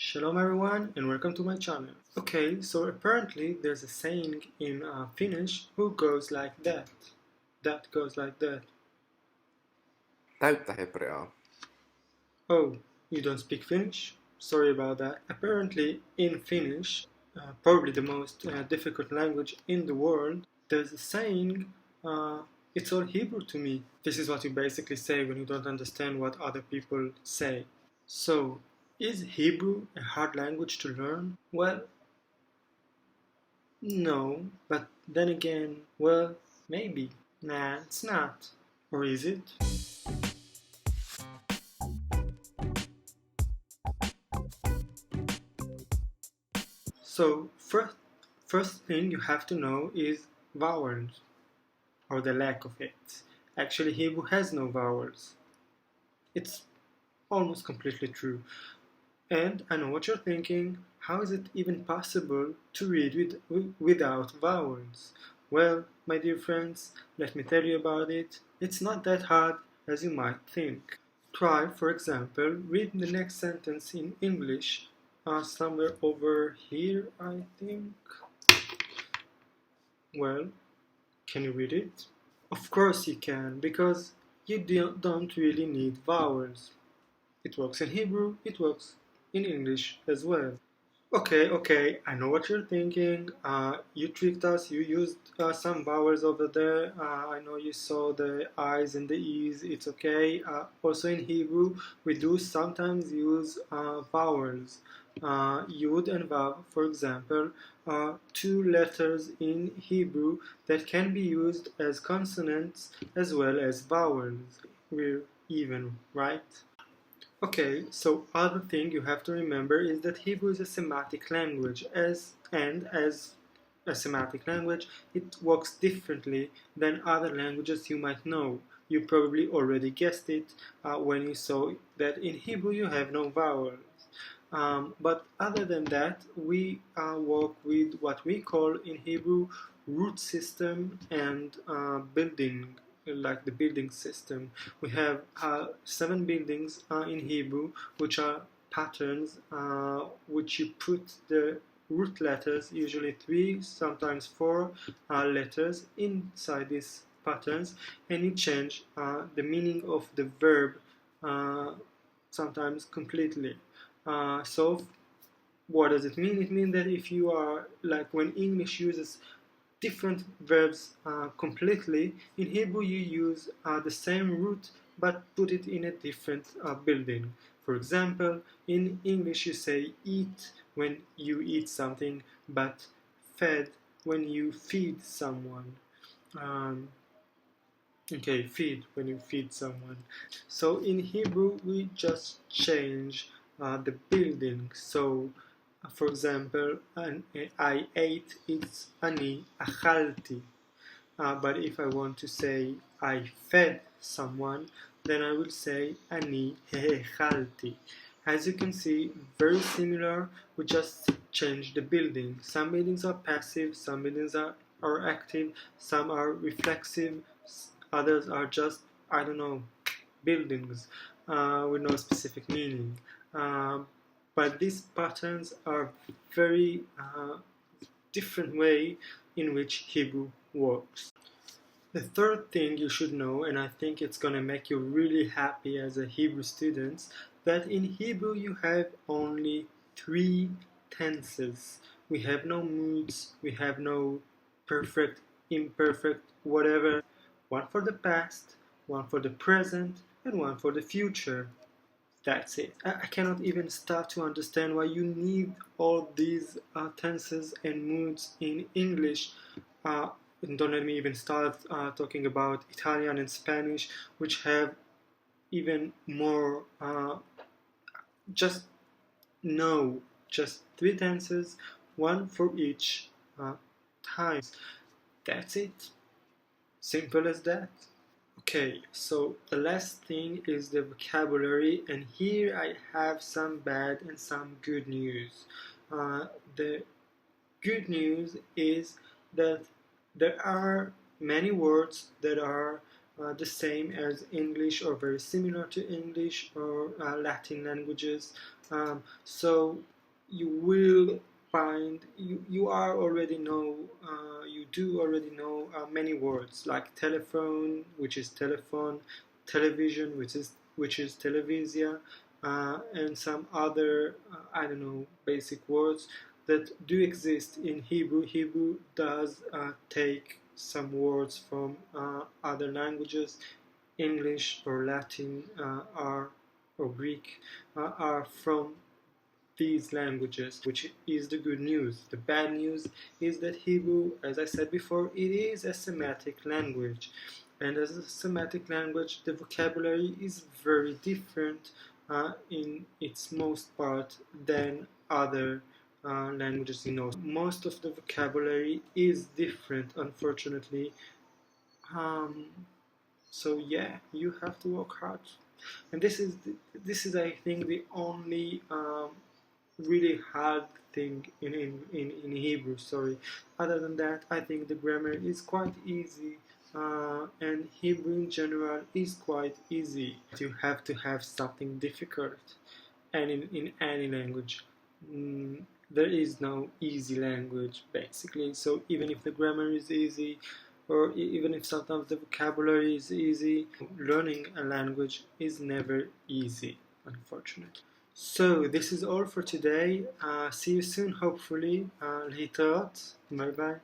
Shalom everyone and welcome to my channel. Okay, so apparently there's a saying in Finnish who goes like that. That goes like that. Täyttä hebreaa. Oh, you don't speak Finnish? Sorry about that. Apparently in Finnish, probably the most difficult language in the world, there's a saying, it's all Hebrew to me. This is what you basically say when you don't understand what other people say. So, is Hebrew a hard language to learn? Well, no, but then again, well, maybe. Nah, it's not. Or is it? So, first thing you have to know is vowels, or the lack of it. Actually, Hebrew has no vowels. It's almost completely true. And I know what you're thinking, how is it even possible to read without vowels? Well, my dear friends, let me tell you about it. It's not that hard as you might think. Try, for example, reading the next sentence in English, somewhere over here, I think. Well, can you read it? Of course you can, because you don't really need vowels. It works in Hebrew, it works in English as well. Okay, I know what you're thinking. You tricked us, you used some vowels over there. I know you saw the I's and the E's, it's okay. Also in Hebrew, we do sometimes use vowels. Yud and Vav, for example, are two letters in Hebrew that can be used as consonants as well as vowels. We're even, right? Okay, so other thing you have to remember is that Hebrew is a Semitic language, as a Semitic language, it works differently than other languages you might know. You probably already guessed it when you saw that in Hebrew you have no vowels. But other than that, we work with what we call in Hebrew root system and building, like the building system. We have 7 buildings in Hebrew, which are patterns, which you put the root letters, usually 3, sometimes 4 letters inside these patterns, and you change the meaning of the verb sometimes completely. So what does it mean? It means that if you are like when English uses different verbs completely, in Hebrew you use the same root but put it in a different building. For example, in English you say eat when you eat something, but fed when you feed someone. Um, okay, feed when you feed someone. So in Hebrew we just change the building. So for example, I ate, it's ani achalti. But if I want to say I fed someone, then I will say ani he'echalti. As you can see, very similar, we just change the building. Some buildings are passive, some buildings are active, some are reflexive, others are just, I don't know, buildings with no specific meaning. But these patterns are very different way in which Hebrew works. The third thing you should know, and I think it's gonna make you really happy as a Hebrew student, that in Hebrew you have only 3 tenses. We have no moods, we have no perfect, imperfect, whatever. One for the past, one for the present, and one for the future. That's it. I cannot even start to understand why you need all these tenses and moods in English. And don't let me even start talking about Italian and Spanish, which have even more. Just no, just 3 tenses, one for each time. That's it. Simple as that. Okay, so the last thing is the vocabulary, and here I have some bad and some good news. The good news is that there are many words that are the same as English or very similar to English or Latin languages. So you will find you are already know you do already know many words like telephone, which is telephone, television, which is television, and some other I don't know basic words that do exist in Hebrew. Hebrew does take some words from other languages. English or Latin or Greek are from these languages, which is the good news. The bad news is that Hebrew, as I said before, it is a Semitic language. And as a Semitic language, the vocabulary is very different in its most part than other languages. Most of the vocabulary is different, unfortunately. Um, so yeah, you have to work hard, and this is I think the only really hard thing in Hebrew. Sorry. Other than that, I think the grammar is quite easy, and Hebrew in general is quite easy. You have to have something difficult, and in any language, there is no easy language basically. So even if the grammar is easy, or even if sometimes the vocabulary is easy, learning a language is never easy, unfortunately. So this is all for today. See you soon, hopefully. Later. Bye bye.